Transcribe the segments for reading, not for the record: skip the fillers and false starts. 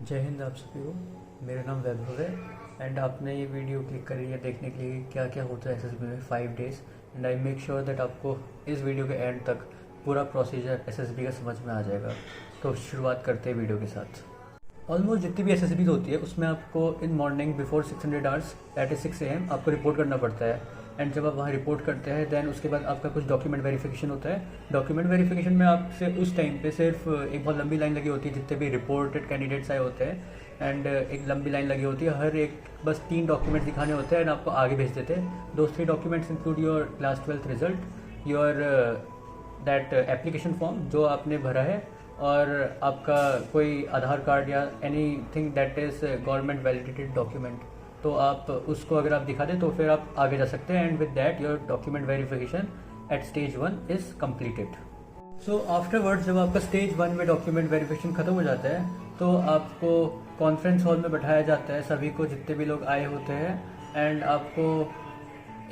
जय हिंद आप सभी को। मेरा नाम वैभव है एंड आपने ये वीडियो क्लिक करी है देखने के लिए क्या क्या होता है एसएसबी में 5 days. And I make sure that आपको इस वीडियो के एंड तक पूरा प्रोसीजर एसएसबी का समझ में आ जाएगा। तो शुरुआत करते हैं वीडियो के साथ। ऑलमोस्ट जितनी भी एसएसबी होती है उसमें आपको in morning before 600 hours that is 6 AM आपको रिपोर्ट करना पड़ता है। एंड जब आप वहाँ रिपोर्ट करते हैं देन उसके बाद आपका कुछ डॉक्यूमेंट वेरिफिकेशन होता है। डॉक्यूमेंट वेरिफिकेशन में आपसे उस टाइम पे सिर्फ एक बहुत लंबी लाइन लगी होती है, जितने भी रिपोर्टेड कैंडिडेट्स आए होते हैं एंड एक लंबी लाइन लगी होती है। हर एक बस 3 डॉक्यूमेंट दिखाने होते हैं एंड आपको आगे भेज देते हैं। दो 3 documents include your class 12th result, your that application form जो आपने भरा है, और आपका कोई आधार कार्ड या any thing that is government validated document. तो आप उसको अगर आप दिखा दें तो फिर आप आगे जा सकते हैं and with that your document verification at stage 1 is completed. So afterwards जब आपका स्टेज 1 में डॉक्यूमेंट वेरिफिकेशन ख़त्म हो जाता है तो आपको कॉन्फ्रेंस हॉल में बैठाया जाता है सभी को, जितने भी लोग आए होते हैं। एंड आपको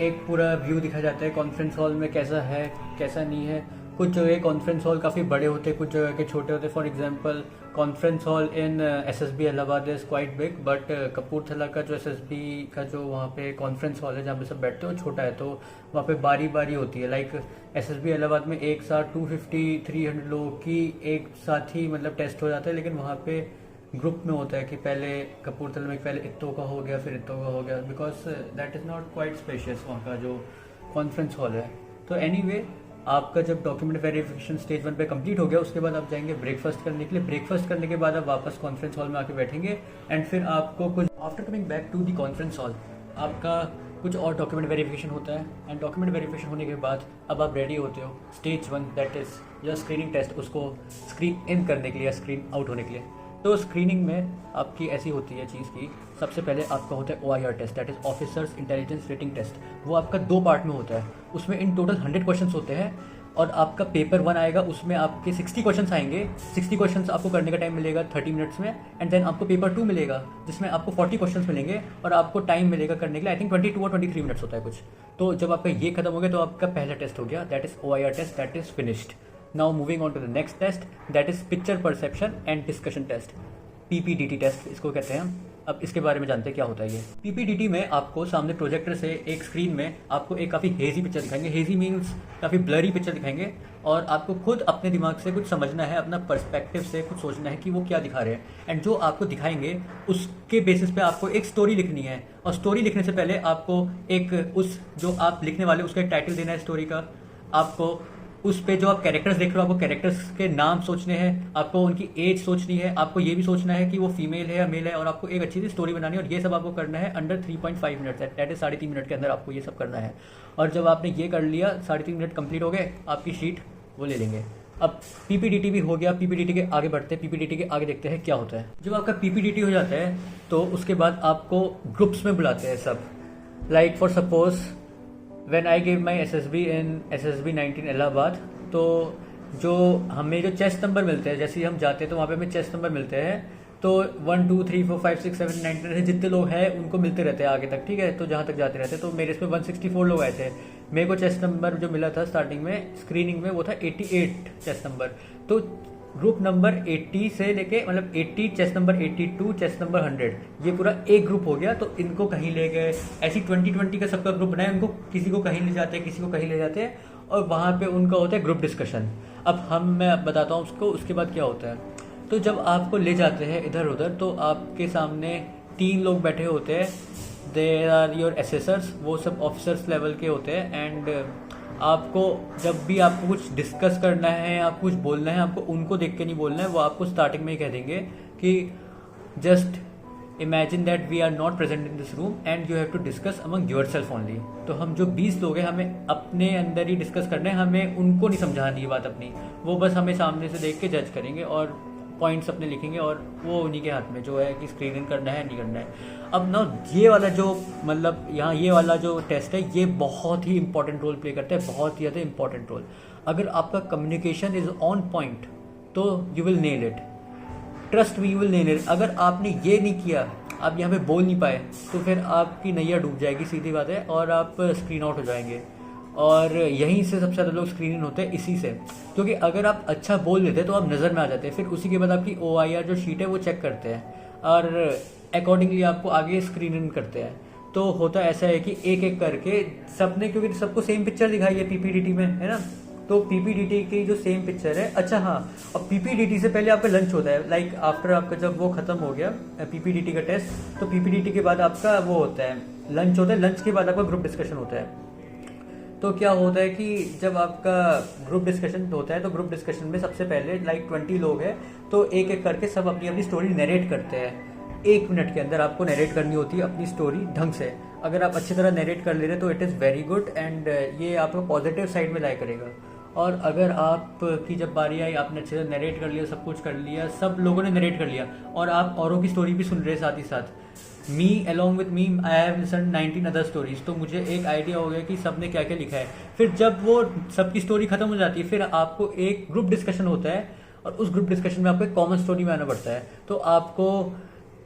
एक पूरा व्यू दिखाया जाता है कॉन्फ्रेंस हॉल में कैसा है कैसा नहीं है। कुछ जगह कॉन्फ्रेंस हॉल काफ़ी बड़े होते हैं, कुछ जगह के छोटे होते हैं। For example conference hall in SSB Allahabad is quite big, but Kapurthala का जो एसएसबी का जो वहाँ पे कॉन्फ्रेंस हॉल है जहाँ पे सब बैठते हैं वो छोटा है। तो वहाँ पे बारी बारी होती है। लाइक एसएसबी इलाहाबाद में एक साथ 250-300 लोगों की एक साथ ही मतलब टेस्ट हो जाता है, लेकिन वहाँ पे ग्रुप में होता है कि पहले कपूरथला में पहले इत्तो का हो गया फिर इत्तो का हो गया, because that is not quite spacious वहाँ का जो कॉन्फ्रेंस हॉल है। तो एनीवे आपका जब डॉक्यूमेंट वेरिफिकेशन स्टेज 1 पे कंप्लीट हो गया उसके बाद आप जाएंगे ब्रेकफास्ट करने के लिए। ब्रेकफास्ट करने के बाद आप वापस कॉन्फ्रेंस हॉल में आके बैठेंगे एंड फिर आपको कुछ after coming back to the conference hall आपका कुछ और डॉक्यूमेंट वेरिफिकेशन होता है। एंड डॉक्यूमेंट वेरिफिकेशन होने के बाद अब आप रेडी होते हो stage 1 that is your screening test, उसको स्क्रीन इन करने के लिए या स्क्रीन आउट होने के लिए। तो स्क्रीनिंग में आपकी ऐसी होती है चीज़ की, सबसे पहले आपका होता है OIR test that is officers intelligence rating test. वो आपका 2 पार्ट में होता है। उसमें इन टोटल 100 क्वेश्चंस होते हैं और आपका पेपर 1 आएगा, उसमें आपके 60 क्वेश्चंस आएंगे। 60 क्वेश्चंस आपको करने का टाइम मिलेगा 30 मिनट्स में। एंड देन आपको पेपर 2 मिलेगा जिसमें आपको 40 क्वेश्चंस मिलेंगे और आपको टाइम मिलेगा करने के लिए आई थिंक 22 और 23 मिनट्स होता है कुछ। तो जब आपका ये खत्म हो गया तो आपका पहला टेस्ट हो गया that is OIR test, that is finished. Now moving on to the next test that is picture perception and discussion test, PPDT test इसको कहते हैं हम। अब इसके बारे में जानते हैं क्या होता है ये। PPDT में आपको सामने प्रोजेक्टर से एक स्क्रीन में आपको एक काफ़ी हेजी पिक्चर दिखाएंगे। हेजी मीन्स काफ़ी ब्लरी पिक्चर दिखाएंगे और आपको खुद अपने दिमाग से कुछ समझना है, अपना पर्सपेक्टिव से कुछ सोचना है कि वो क्या दिखा रहे हैं। एंड जो आपको दिखाएंगे उसके बेसिस पे आपको एक स्टोरी लिखनी है। और स्टोरी लिखने से पहले आपको एक उस जो आप लिखने वाले उसका एक टाइटल देना है स्टोरी का। आपको उस पे जो आप कैरेक्टर्स देख रहे हो आपको कैरेक्टर्स के नाम सोचने हैं, आपको उनकी एज सोचनी है, आपको ये भी सोचना है कि वो फीमेल है या मेल है, और आपको एक अच्छी सी स्टोरी बनानी है। और ये सब आपको करना है under 3.5 minute, that is 3.5 minute के अंदर आपको ये सब करना है। और जब आपने ये कर लिया 3.5 मिनट कंप्लीट हो गए, आपकी शीट वो ले लेंगे। अब PPDT भी हो गया। PPDT के आगे बढ़ते हैं, PPDT के आगे देखते हैं क्या होता है। जब आपका PPDT हो जाता है तो उसके बाद आपको ग्रुप्स में बुलाते हैं सब। Like for suppose when I give my SSB in SSB 19 Allahabad, तो जो हमें जो चेस्ट नंबर मिलते हैं, जैसे ही हम जाते हैं तो वहाँ पे हमें चेस्ट नंबर मिलते हैं। तो 1 2 3 4 5 6 7 9 10 जितने लोग हैं उनको मिलते रहते हैं आगे तक, ठीक है। तो जहाँ तक जाते रहते हैं, तो मेरे इसमें 164 लोग आए थे। मेरे को चेस्ट नंबर जो मिला था स्टार्टिंग में स्क्रीनिंग में वो था 88 चेस्ट नंबर। तो ग्रुप नंबर 80 से लेके मतलब 80, चेस्ट नंबर 82, चेस्ट नंबर 100, ये पूरा एक ग्रुप हो गया। तो इनको कहीं ले गए, ऐसी 20-20 का सबका ग्रुप बनाए, उनको किसी को कहीं ले जाते हैं किसी को कहीं ले जाते हैं और वहाँ पे उनका होता है ग्रुप डिस्कशन। अब मैं बताता हूँ उसको, उसके बाद क्या होता है। तो जब आपको ले जाते हैं इधर उधर तो आपके सामने 3 लोग बैठे होते हैं, देर आर योर एसेसर्स, वो सब ऑफिसर्स लेवल के होते हैं। एंड आपको जब भी आपको कुछ डिस्कस करना है, आप कुछ बोलना है, आपको उनको देख के नहीं बोलना है। वो आपको स्टार्टिंग में ही कह देंगे कि just imagine that we are not present in this room and you have to discuss among yourself only. तो हम जो 20 लोग हैं हमें अपने अंदर ही डिस्कस करना है, हमें उनको नहीं समझानी है बात अपनी। वो बस हमें सामने से देख के जज करेंगे और पॉइंट्स अपने लिखेंगे और वो उन्हीं के हाथ में जो है कि स्क्रीन इन करना है नहीं करना है। अब ना ये वाला जो मतलब यहाँ ये वाला जो टेस्ट है ये बहुत ही इंपॉर्टेंट रोल प्ले करता है, बहुत ही ज़्यादा इंपॉर्टेंट रोल। अगर आपका कम्युनिकेशन इज ऑन पॉइंट तो you will nail it, trust me you will nail it. अगर आपने ये नहीं किया, आप यहाँ पे बोल नहीं पाए, तो फिर आपकी नैया डूब जाएगी, सीधी बात है, और आप स्क्रीन आउट हो जाएंगे। और यहीं से सबसे ज़्यादा लोग स्क्रीन इन होते हैं इसी से, क्योंकि अगर आप अच्छा बोल लेते हैं तो आप नज़र में आ जाते हैं, फिर उसी के बाद आपकी OIR जो शीट है वो चेक करते हैं और अकॉर्डिंगली आपको आगे स्क्रीन इन करते हैं। तो होता ऐसा है कि एक एक करके सबने, क्योंकि सबको सेम पिक्चर दिखाई है PPDT में, है ना, तो PPDT की जो सेम पिक्चर है। अच्छा हाँ, और PPDT से पहले आपका लंच होता है, लाइक आफ्टर आपका जब वो खत्म हो गया PPDT का टेस्ट, तो PPDT के बाद आपका वो होता है लंच होता है, लंच के बाद आपका ग्रुप डिस्कशन होता है। तो क्या होता है कि जब आपका ग्रुप डिस्कशन होता है तो ग्रुप डिस्कशन में सबसे पहले लाइक 20 लोग हैं, तो एक एक करके सब अपनी अपनी स्टोरी नरेट करते हैं। 1 मिनट के अंदर आपको नरेट करनी होती है अपनी स्टोरी ढंग से। अगर आप अच्छी तरह नरेट कर ले रहे तो it is very good and ये आपको पॉजिटिव साइड में लाया करेगा। और अगर आपकी जब बारी आई, आपने अच्छे से नरेट कर लिया, सब कुछ कर लिया, सब लोगों ने नरेट कर लिया और आप औरों की स्टोरी भी सुन रहे साथ ही साथ, मी along with me I have listened 19 other stories, तो मुझे एक आइडिया हो गया कि सबने क्या क्या लिखा है। फिर जब वो सबकी स्टोरी खत्म हो जाती है, फिर आपको एक ग्रुप डिस्कशन होता है और उस ग्रुप डिस्कशन में आपको एक कॉमन स्टोरी में आना पड़ता है। तो आपको,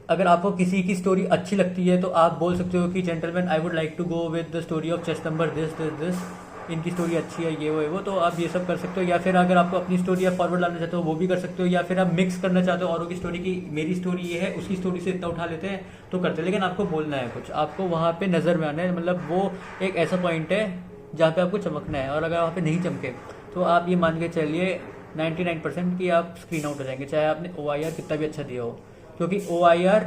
अगर आपको किसी की स्टोरी अच्छी लगती है तो आप बोल सकते हो कि gentleman I would like to go with the story of chest number this this this, इनकी स्टोरी अच्छी है, ये वो, तो आप ये सब कर सकते हो। या फिर अगर आपको अपनी स्टोरी आप फॉरवर्ड लाना चाहते हो वो भी कर सकते हो, या फिर आप मिक्स करना चाहते हो औरों की स्टोरी की, मेरी स्टोरी ये है उसकी स्टोरी से इतना उठा लेते हैं तो करते हैं। लेकिन आपको बोलना है कुछ, आपको वहाँ पे नज़र में आना है, मतलब वो एक ऐसा पॉइंट है जहाँ पे आपको चमकना है। और अगर वहाँ पे नहीं चमके तो आप ये मान के चलिए 99% कि आप स्क्रीन आउट हो जाएंगे, चाहे आपने OIR कितना भी अच्छा दिया हो। क्योंकि OIR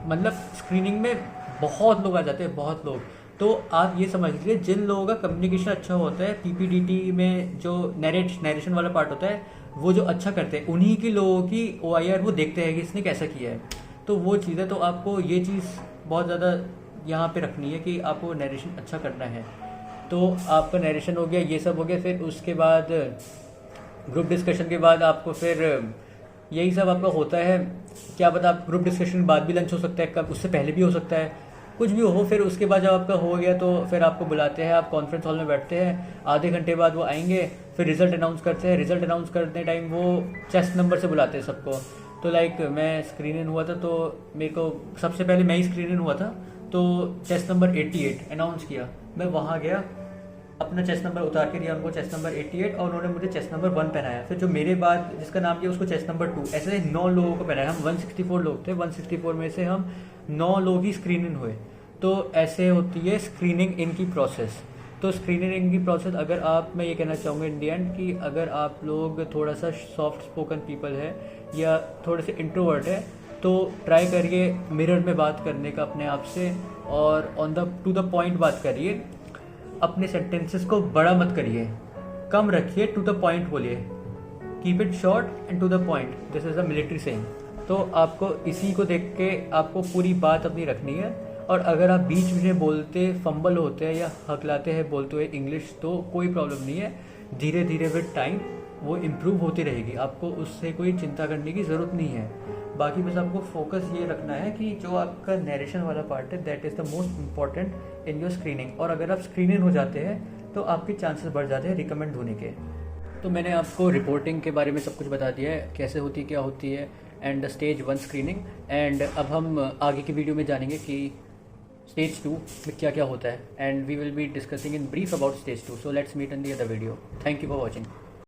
मतलब स्क्रीनिंग में बहुत लोग आ जाते हैं, बहुत लोग। तो आप ये समझ लीजिए जिन लोगों का कम्युनिकेशन अच्छा होता है, PPDT में जो नरेशन वाला पार्ट होता है वो जो अच्छा करते हैं, उन्हीं की लोगों की OIR वो देखते हैं कि इसने कैसा किया है। तो वो चीज़ है, तो आपको ये चीज़ बहुत ज़्यादा यहाँ पे रखनी है कि आपको नरेशन अच्छा करना है। तो आपका नरेशन हो गया, ये सब हो गया। फिर उसके बाद ग्रुप डिस्कशन के बाद आपको फिर यही सब आपका होता है। क्या पता आप ग्रुप डिस्कशन के बाद भी लंच हो सकता है, कब उससे पहले भी हो सकता है, कुछ भी हो। फिर उसके बाद जब आपका हो गया तो फिर आपको बुलाते हैं, आप कॉन्फ्रेंस हॉल में बैठते हैं, आधे घंटे बाद वो आएंगे, फिर रिजल्ट अनाउंस करते हैं। रिजल्ट अनाउंस करने टाइम वो चेस्ट नंबर से बुलाते हैं सबको। तो लाइक मैं स्क्रीन इन हुआ था तो मेरे को सबसे पहले मैं ही स्क्रीन इन हुआ था, तो चेस्ट नंबर 88 अनाउंस किया। मैं वहाँ गया, अपना चेस्ट नंबर उतार के दिया उनको, चेस्ट नंबर 88, और उन्होंने मुझे चेस्ट नंबर 1 पहनाया। फिर जो मेरे बाद जिसका नाम लिया उसको चेस्ट नंबर 2, ऐसे 9 लोगों को पहनाया। हम 164 लोग थे, 164 में से हम 9 लोग ही स्क्रीन इन हुए। तो ऐसे होती है स्क्रीनिंग इन की प्रोसेस। तो स्क्रीनिंग इन की प्रोसेस, अगर आप, मैं ये कहना चाहूँगा इन दी एंड कि अगर आप लोग थोड़ा सा सॉफ्ट स्पोकन पीपल है या थोड़े से इंट्रोवर्ट है तो ट्राई करिए मिरर में बात करने का अपने आप से, और टू द पॉइंट बात करिए। अपने सेंटेंसेस को बड़ा मत करिए, कम रखिए, टू द पॉइंट बोलिए, keep it short and to the point, this is a military saying. तो आपको इसी को देख के आपको पूरी बात अपनी रखनी है। और अगर आप बीच में बोलते फंबल होते हैं या हकलाते हैं बोलते हुए इंग्लिश, तो कोई प्रॉब्लम नहीं है, धीरे धीरे विद टाइम वो इम्प्रूव होती रहेगी, आपको उससे कोई चिंता करने की ज़रूरत नहीं है। बाकी बस आपको फोकस ये रखना है कि जो आपका नरेशन वाला पार्ट है that is the most important in your screening. और अगर आप स्क्रीन इन हो जाते हैं तो आपके चांसेस बढ़ जाते हैं रिकमेंड होने के। तो मैंने आपको रिपोर्टिंग के बारे में सब कुछ बता दिया है, कैसे होती है, क्या होती है, एंड स्टेज 1 स्क्रीनिंग। एंड अब हम आगे की वीडियो में जानेंगे कि स्टेज 2 में क्या क्या होता है, and we will be discussing in brief about stage 2। So let's meet in the other video. Thank you for watching.